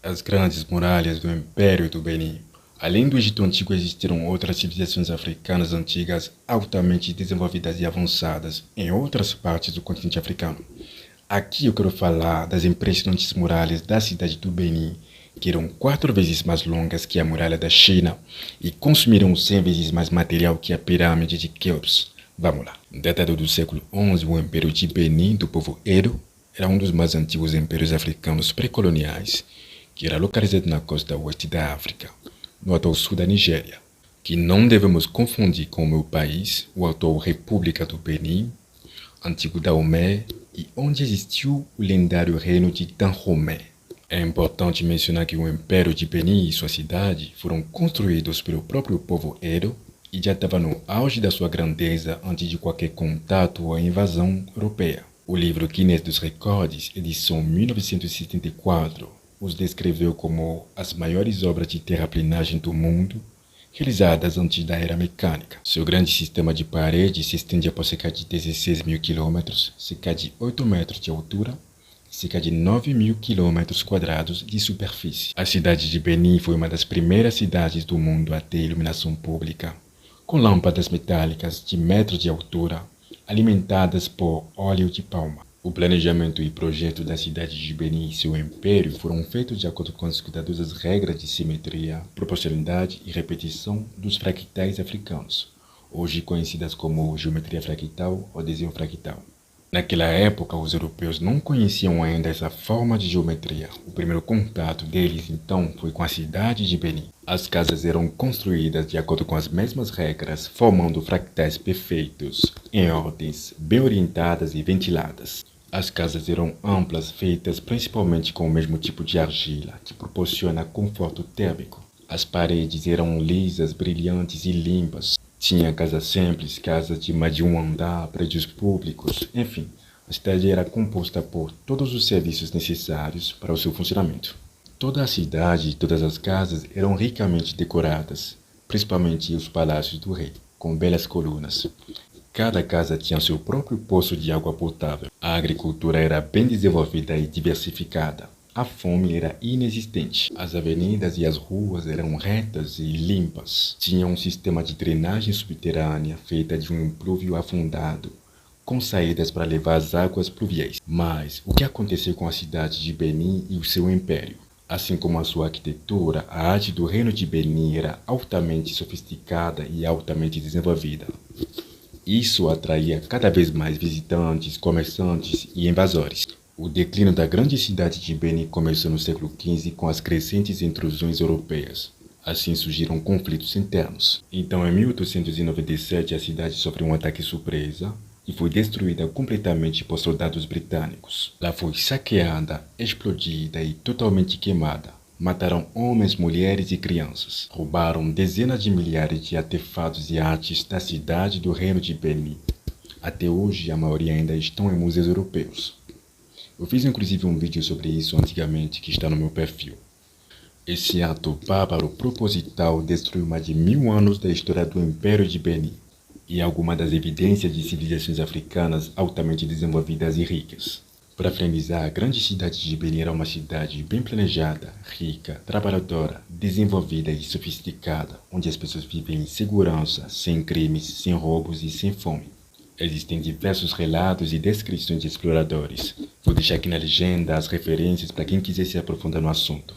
As grandes muralhas do Império do Benin. Além do Egito Antigo, existiram outras civilizações africanas antigas altamente desenvolvidas e avançadas em outras partes do continente africano. Aqui eu quero falar das impressionantes muralhas da cidade do Benin, que eram 4 vezes mais longas que a muralha da China e consumiram 100 vezes mais material que a pirâmide de Quéops. Vamos lá. Datado do século XI, o Império de Benin, do povo Edo, era um dos mais antigos impérios africanos pré-coloniais, que era localizado na costa oeste da África, no atual sul da Nigéria, que não devemos confundir com o meu país, o atual República do Benin, antigo Dahomey, e onde existiu o lendário reino de Dahomey. É importante mencionar que o Império de Benin e sua cidade foram construídos pelo próprio povo Edo e já estava no auge da sua grandeza antes de qualquer contato ou invasão europeia. O livro Guinness dos Recordes, edição 1974, os descreveu como as maiores obras de terraplenagem do mundo, realizadas antes da era mecânica. Seu grande sistema de paredes se estendia por cerca de 16 mil quilômetros, cerca de 8 metros de altura, cerca de 9 mil quilômetros quadrados de superfície. A cidade de Benin foi uma das primeiras cidades do mundo a ter iluminação pública, com lâmpadas metálicas de metros de altura, alimentadas por óleo de palma. O planejamento e projeto da cidade de Benin e seu império foram feitos de acordo com as cuidadosas regras de simetria, proporcionalidade e repetição dos fractais africanos, hoje conhecidas como geometria fractal ou desenho fractal. Naquela época, os europeus não conheciam ainda essa forma de geometria. O primeiro contato deles, então, foi com a cidade de Benin. As casas eram construídas de acordo com as mesmas regras, formando fractais perfeitos, em ordens bem orientadas e ventiladas. As casas eram amplas, feitas principalmente com o mesmo tipo de argila, que proporciona conforto térmico. As paredes eram lisas, brilhantes e limpas. Tinha casas simples, casas de mais de um andar, prédios públicos, enfim. A cidade era composta por todos os serviços necessários para o seu funcionamento. Toda a cidade e todas as casas eram ricamente decoradas, principalmente os palácios do rei, com belas colunas. Cada casa tinha seu próprio poço de água potável. A agricultura era bem desenvolvida e diversificada. A fome era inexistente. As avenidas e as ruas eram retas e limpas. Tinha um sistema de drenagem subterrânea feita de um implúvio afundado, com saídas para levar as águas pluviais. Mas o que aconteceu com a cidade de Benin e o seu império? Assim como a sua arquitetura, a arte do reino de Benin era altamente sofisticada e altamente desenvolvida. Isso atraía cada vez mais visitantes, comerciantes e invasores. O declínio da grande cidade de Benin começou no século XV com as crescentes intrusões europeias. Assim surgiram conflitos internos. Então, em 1897, a cidade sofreu um ataque surpresa e foi destruída completamente por soldados britânicos. Ela foi saqueada, explodida e totalmente queimada. Mataram homens, mulheres e crianças. Roubaram dezenas de milhares de artefatos e artes da cidade do Reino de Benin. Até hoje, a maioria ainda estão em museus europeus. Eu fiz inclusive um vídeo sobre isso antigamente que está no meu perfil. Esse ato bárbaro proposital destruiu mais de 1000 anos da história do Império de Benin e algumas das evidências de civilizações africanas altamente desenvolvidas e ricas. Para finalizar, a grande cidade de Benin era uma cidade bem planejada, rica, trabalhadora, desenvolvida e sofisticada, onde as pessoas vivem em segurança, sem crimes, sem roubos e sem fome. Existem diversos relatos e descrições de exploradores. Vou deixar aqui na legenda as referências para quem quiser se aprofundar no assunto.